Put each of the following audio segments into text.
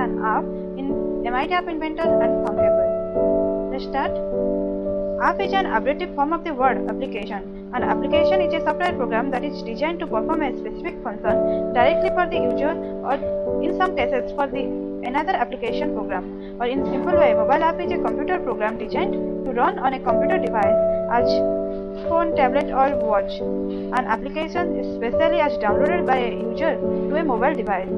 an app in MIT App Inventor and Thunkable. Let's start. App is an abbreviated form of the word application. An application is a software program that is designed to perform a specific function directly for the user, or in some cases for the another application program. Or in simple way, mobile app is a computer program designed to run on a computer device as phone, tablet or watch. An application is specially as downloaded by a user to a mobile device.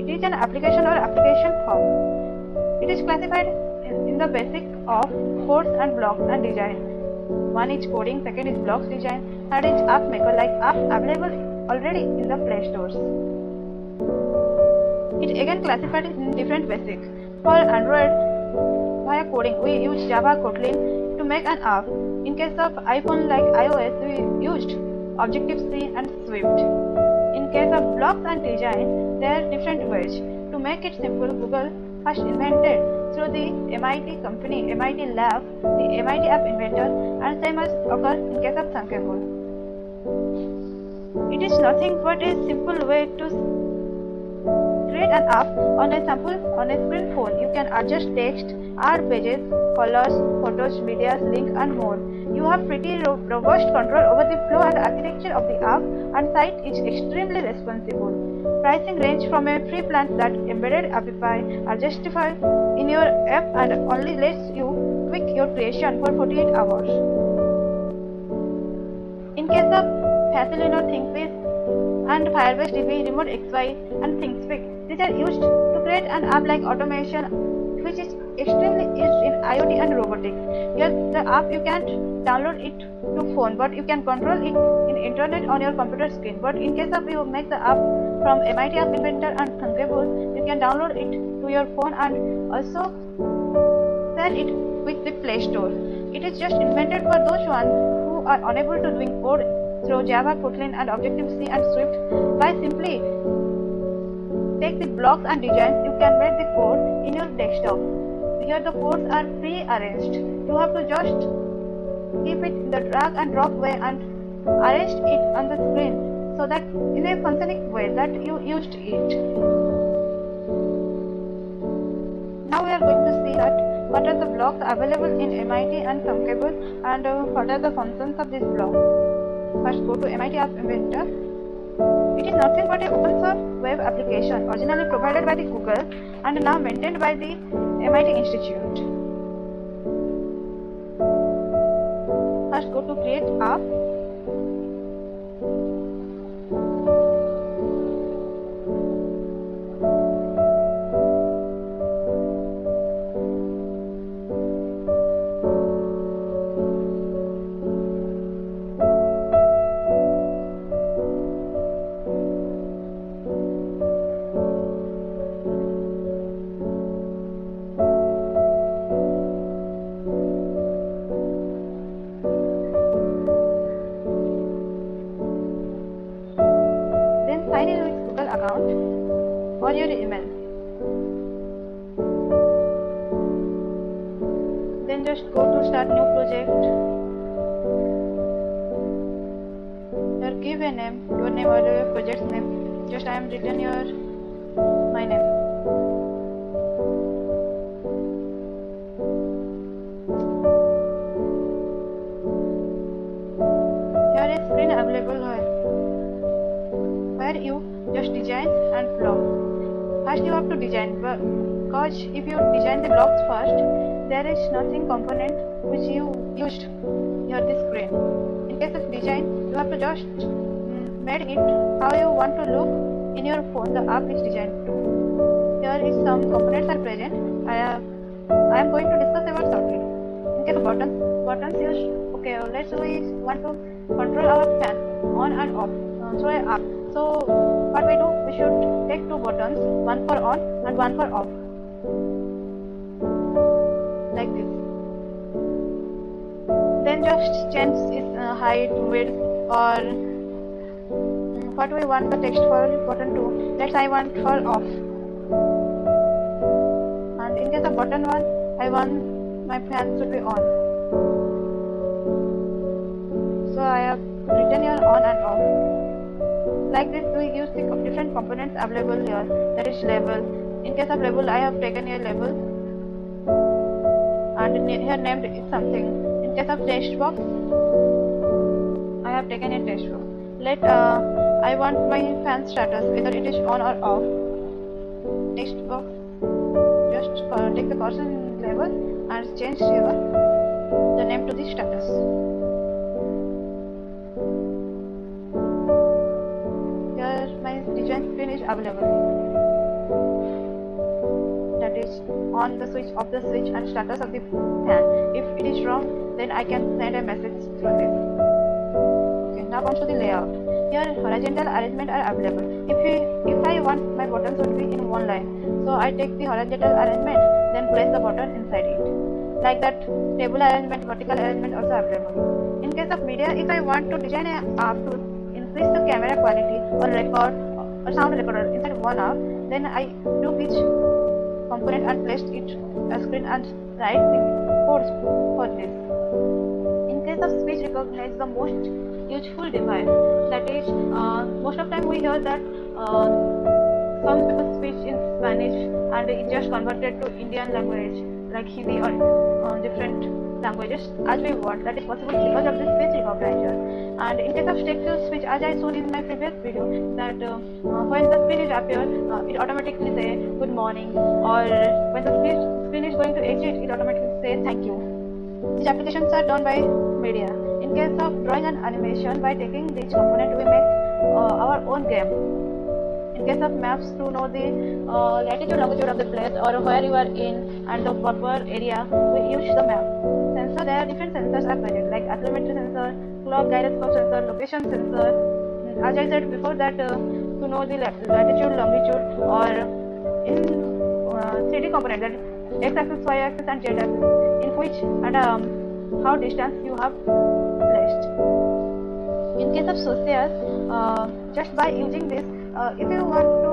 It is an application or application form. It is classified in the basic of codes and blocks and design. One is coding, second is blocks design, third is app maker, like apps available already in the Play stores. It again classified in different basics. For Android, via coding we use Java, Kotlin to make an app. In case of iPhone like iOS, we used Objective-C and Swift. In case of blocks and design, there are different ways. To make it simple, Google first invented through the MIT company, MIT Lab, the MIT App Inventor, and same as occurs in case of Thunkable. It is nothing but a simple way to create an app on a screen phone. You can adjust text, add pages, colors, photos, videos, links and more. You have pretty robust control over the flow and architecture of the app, and site is extremely responsible. Pricing range from a free plans that embedded Appify are justified in your app and only lets you tweak your creation for 48 hours. In case of Facilino, ThinkWiz and Firebase DB, Remote XY and ThinkSpeak, these are used to create an app like automation, which is extremely used in IoT and robotics. Here the app you can't download it to phone, but you can control it in internet on your computer screen. But in case of you make the app from MIT App Inventor and Thunkable, you can download it to your phone and also share it with the Play Store. It is just invented for those who are unable to doing code through Java, Kotlin and Objective-C and Swift. By simply take the blocks and designs, you can make the code in your desktop. Here the codes are pre-arranged. You have to just keep it in the drag and drop way and arrange it on the screen so that in a functioning way that you used it. Now we are going to see that what are the blocks available in MIT and Thunkable and what are the functions of this block. First go to MIT App Inventor. It is nothing but an open source web application originally provided by the Google and now maintained by the MIT Institute. First go to create app. Sign in with Google account or your email. Then just go to start new project. Here give a name, your name or your project's name. Just I am written my name. Here is screen available where you just design and block. First you have to design, because if you design the blocks first, there is nothing component which you used here the screen. In case of design, you have to just make it how you want to look in your phone. The app is designed to. Here is some components are present. I am going to discuss about circuit. In case of buttons used. Okay, let's say we want to control our fan on and off through an app. So what we do, we should take two buttons, one for on and one for off, like this. Then just change its height, width, or what we want the text for button 2. Let's I want for off. And in case of button 1, I want my fan should be on. So I have written here on and off. Like this, we use the different components available here. That is label, In case of label, I have taken a label and here named is something. In case of text box, I have taken a text box. Let I want my fan status, whether it is on or off. Text box, just take the person label and change here the name to the status. Here my design screen is available. That is on the switch, off the switch, and status of the fan. If it is wrong, then I can send a message through this. Okay, now comes to the layout. Here horizontal arrangement are available. If I want my buttons would be in one line, so I take the horizontal arrangement, then place the button inside it. Like that, table arrangement, vertical arrangement also available. In case of media, if I want to design a app to increase the camera quality or record or sound recorder inside one app, then I do each component and place it a screen and write the codes for this. In case of speech recognize, the most useful device, that is most of the time we hear that some people speak in Spanish and it just converted to Indian language like Hindi or different languages as we want. That is possible because of the speech recognizer. And in case of text to speech, as I showed in my previous video, that when the screen is appear, it automatically say good morning, or when the screen is going to exit, it automatically say thank you. These applications are done by media. In case of drawing and animation, by taking this component we make our own game. In case of maps, to know the latitude, longitude of the place or where you are in and the proper area, we use the map. Sensor, there are different sensors are present like accelerometer sensor, clock gyroscope sensor, location sensor. As I said before that to know the latitude, longitude, or in 3D component, that x-axis, y-axis and z-axis, in which and how distance you have placed. In case of social, just by using this, if you want to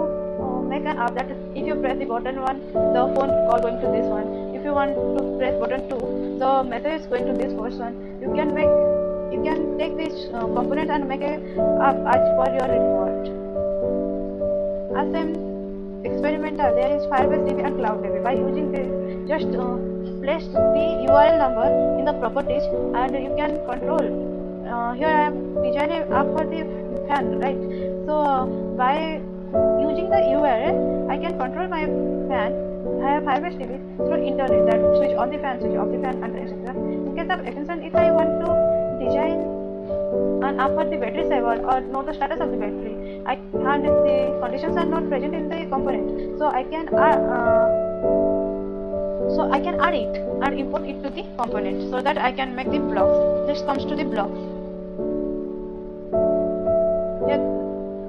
make an app, that is, if you press the button 1, the phone call going to this one. If you want to press button 2, the message is going to this person. You can take this component and make a app as per your requirement. As an experimental, there is Firebase DB and CloudDB. By using this, just place the URL number in the properties and you can control. Here I am designing an app for the fan, right? So by using the URL, I can control my fan. I have Firebase DB through internet, that switch on the fan, switch off the fan, and etc. In case of extension, if I want to design an app for the battery saver or know the status of the battery, and the conditions are not present in the component, so I can add it and import it to the component, so that I can make the blocks. This comes to the blocks. Here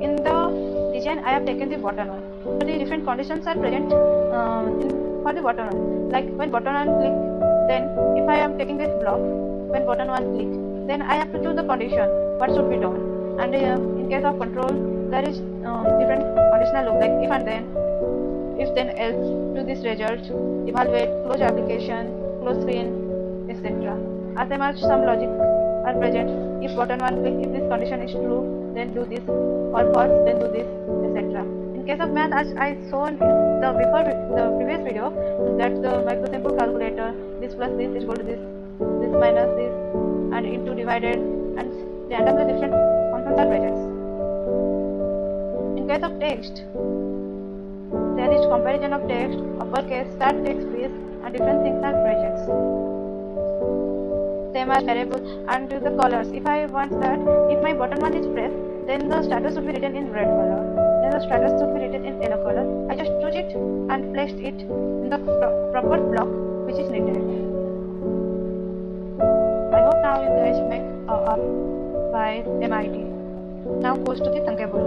in the design, I have taken the button one. So the different conditions are present for the button one. Like when button one click, then if I am taking this block, when button one click, then I have to choose the condition what should be done. And in case of control, there is different conditional loop like if and then, if then else, to this result, evaluate, close application, close screen, etc. As much some logic are present. If button one click, if this condition is true, then do this, or false, then do this, etc. In case of math, as I shown in the previous video, that the make the simple calculator, this plus this is equal to this, this minus this, and into divided, and randomly different functions are present. In case of text, there is comparison of text, uppercase, start text, space, and different things are present. Same as variable, and the colors. If I want that, if my button one is pressed, then the status would be written in red color. Then the status would be written in yellow color. I just choose it and placed it in the proper block which is needed. I hope now you guys make a app by MIT. Now goes to the Thunkable.